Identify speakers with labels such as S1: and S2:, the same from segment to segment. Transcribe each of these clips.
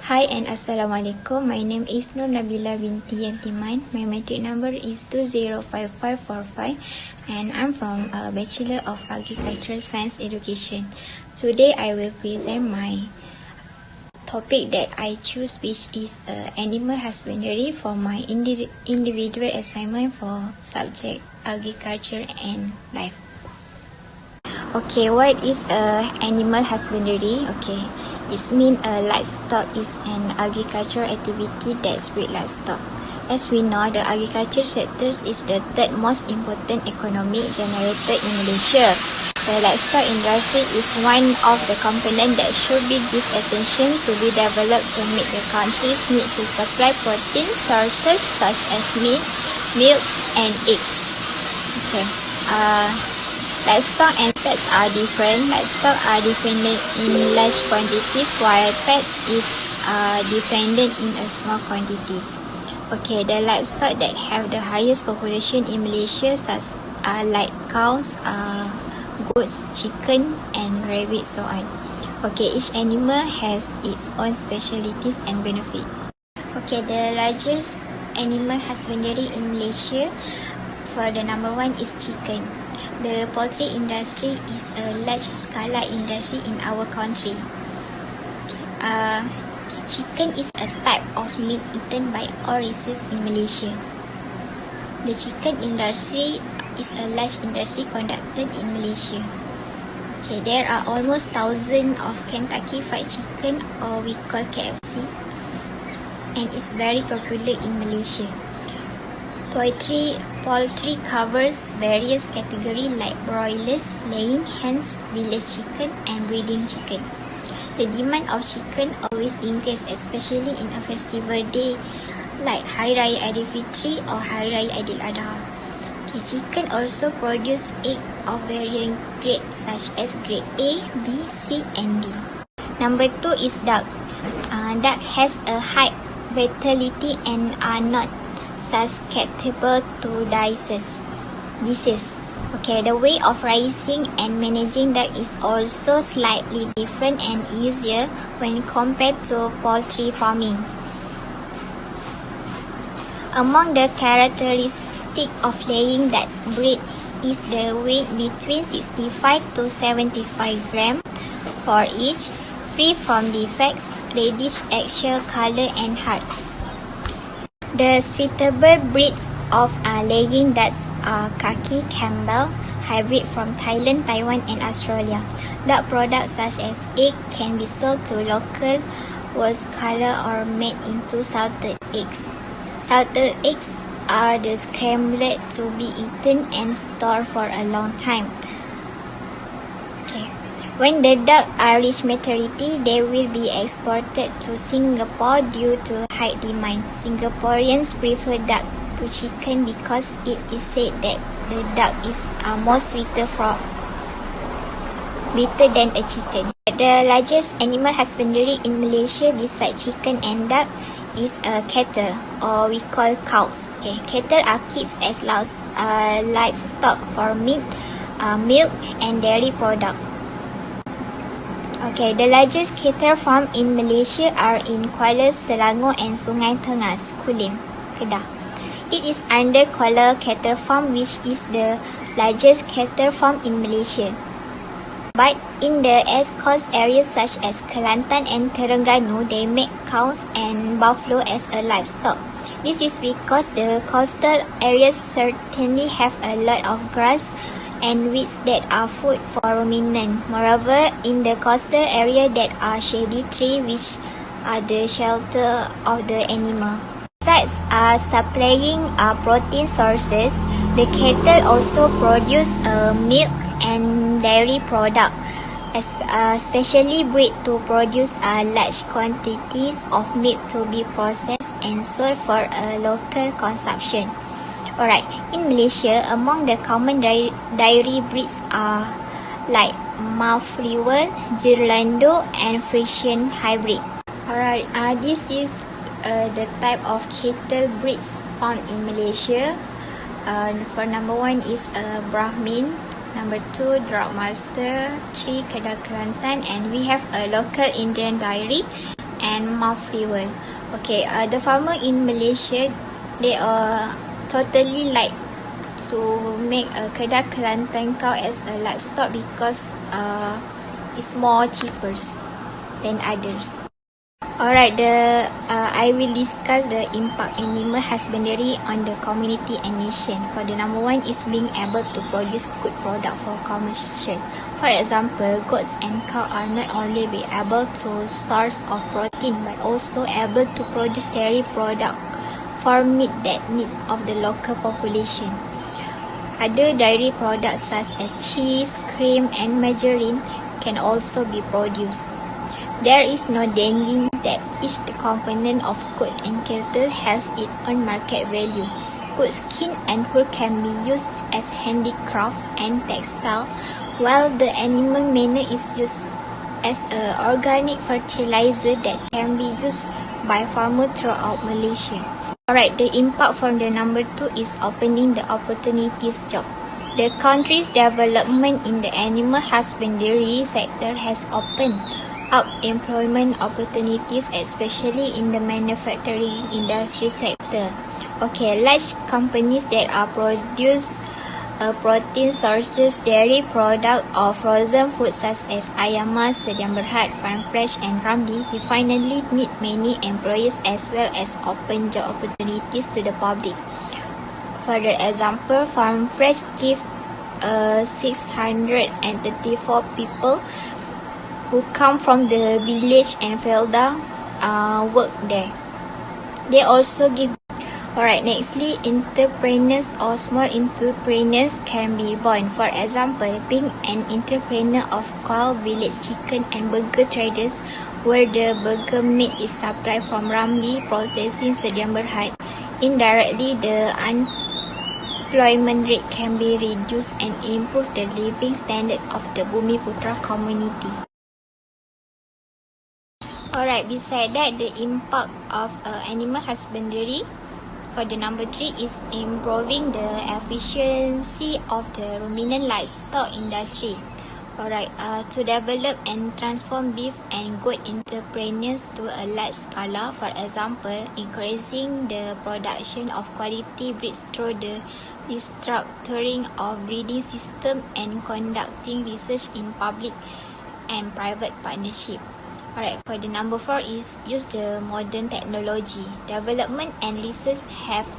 S1: Hi and Assalamualaikum. My name is Nurnabilah Binti Yatiman. My matric number is 205545 and I'm from Bachelor of Agricultural Science Education. Today I will present my topic that I choose, which is animal husbandry for my individual assignment for subject agriculture and life. Okay, what is animal husbandry? Okay, it means livestock is an agricultural activity that breeds livestock. As we know, the agriculture sector is the third most important economic generator in Malaysia. The livestock industry is one of the components that should be given attention to be developed to meet the country's need to supply protein sources such as meat, milk, and eggs. Okay. Livestock and pets are different. Livestock are dependent in large quantities, while pet is dependent in a small quantities. Okay, the livestock that have the highest population in Malaysia such like cows, goats, chicken, and rabbit, so on. Okay, each animal has its own specialties and benefit. Okay, the largest animal husbandry in Malaysia for the number one is chicken. The poultry industry is a large-scale industry in our country. Chicken is a type of meat eaten by all races in Malaysia. The chicken industry is a large industry conducted in Malaysia. Okay, there are almost thousands of Kentucky Fried Chicken, or we call KFC, and it's very popular in Malaysia. Poultry covers various categories like broilers, laying hens, village chicken, and breeding chicken. The demand of chicken always increases, especially in a festival day like Hari Raya Aidilfitri or Hari Raya Aidil Adha. Okay, chicken also produce eggs of varying grades such as grade A, B, C, and D. Number 2 is duck. Duck has a high vitality and are not susceptible to disease. Okay, the way of raising and managing duck is also slightly different and easier when compared to poultry farming. Among the characteristics of laying duck's breed is the weight between 65 to 75 grams for each, free from defects, reddish eggshell color, and hard. The suitable breeds of laying ducks are Khaki Campbell hybrid from Thailand, Taiwan, and Australia. Duck products such as egg can be sold to local rose color or made into salted eggs. Salted eggs are the scrambled to be eaten and stored for a long time. Okay. When the ducks reach maturity, they will be exported to Singapore due to high demand. Singaporeans prefer duck to chicken because it is said that the duck is more sweeter than a chicken. The largest animal husbandry in Malaysia besides chicken and duck is cattle, or we call cows. Okay, cattle are kept as livestock for meat, milk, and dairy products. Okay, the largest cattle farm in Malaysia are in Kuala Selangor and Sungai Tengas, Kulim, Kedah. It is under Kuala Cattle Farm, which is the largest cattle farm in Malaysia. But in the East Coast areas such as Kelantan and Terengganu, they make cows and buffalo as a livestock. This is because the coastal areas certainly have a lot of grass and weeds that are food for ruminants. Moreover, in the coastal area there are shady trees which are the shelter of the animal. Besides supplying protein sources, the cattle also produce milk and dairy products, especially bred to produce large quantities of milk to be processed and sold for local consumption. Alright, in Malaysia, among the common dairy breeds are like Malfriwel, Girlando, and Frisian hybrid. Alright, this is the type of cattle breeds found in Malaysia. For number 1 is Brahmin, number 2 Drought Master, 3 Kedah Kelantan, and we have a local Indian dairy, and mouth-free world. Okay, the farmer in Malaysia, they are totally like to make a kedah Kelantan cow as a livestock because it's more cheaper than others. Alright, I will discuss the impact animal husbandry on the community and nation. For the number one is being able to produce good product for commercial. For example, goats and cow are not only be able to source of protein but also able to produce dairy product for meet that needs of the local population. Other dairy products such as cheese, cream and margarine can also be produced. There is no denying that each component of goat and cattle has its own market value. Goat skin and wool can be used as handicraft and textile, while the animal manure is used as an organic fertilizer that can be used by farmers throughout Malaysia. Alright, the impact from the number two is opening the opportunities job. The country's development in the animal husbandry sector has opened up employment opportunities, especially in the manufacturing industry sector. Okay, large companies that are produce protein sources, dairy product or frozen food such as ayam mas, Sediam Berhad, Farm Fresh and Ramli, we finally need many employees as well as open job opportunities to the public. For the example, Farm Fresh give 634 people who come from the village and Felda work there. They also give. Alright, nextly, entrepreneurs or small entrepreneurs can be born. For example, being an entrepreneur of cow, village chicken and burger traders, where the burger meat is supplied from Ramli processing Sediam Berhad. Indirectly, the unemployment rate can be reduced and improve the living standard of the Bumiputra community. Alright, beside that, the impact of animal husbandry for the number three is improving the efficiency of the ruminant livestock industry. Alright, to develop and transform beef and goat entrepreneurs to a large scala, for example, increasing the production of quality breeds through the restructuring of breeding system and conducting research in public and private partnership. Alright, for the number four is use the modern technology. Development and research have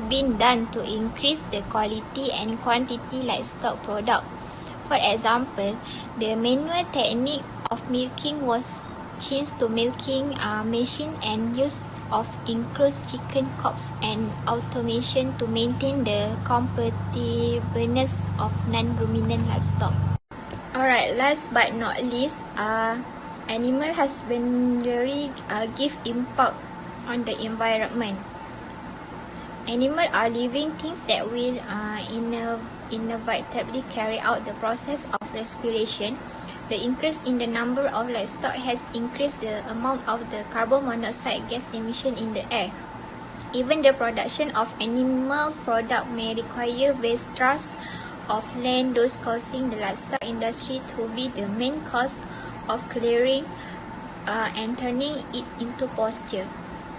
S1: been done to increase the quality and quantity livestock product. For example, the manual technique of milking was changed to milking machine and use of enclosed chicken coops and automation to maintain the competitiveness of non-ruminant livestock. Alright, last but not least, animal husbandry give impact on the environment. Animals are living things that will inevitably carry out the process of respiration. The increase in the number of livestock has increased the amount of the carbon monoxide gas emission in the air. Even the production of animal products may require vast tracts of land, thus causing the livestock industry to be the main cause of clearing and turning it into pasture.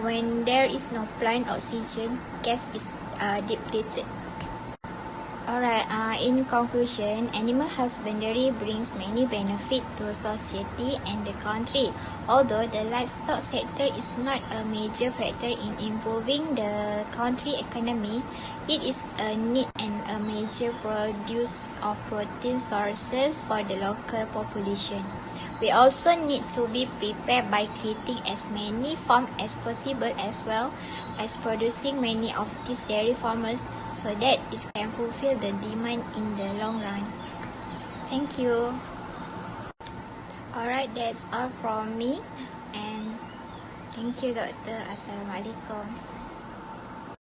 S1: When there is no plant oxygen, gas is depleted. Alright, in conclusion, animal husbandry brings many benefits to society and the country. Although the livestock sector is not a major factor in improving the country economy, it is a need and a major produce of protein sources for the local population. We also need to be prepared by creating as many farms as possible, as well as producing many of these dairy farmers so that it can fulfill the demand in the long run. Thank you. Alright, that's all from me, and thank you, Doctor. Assalamualaikum.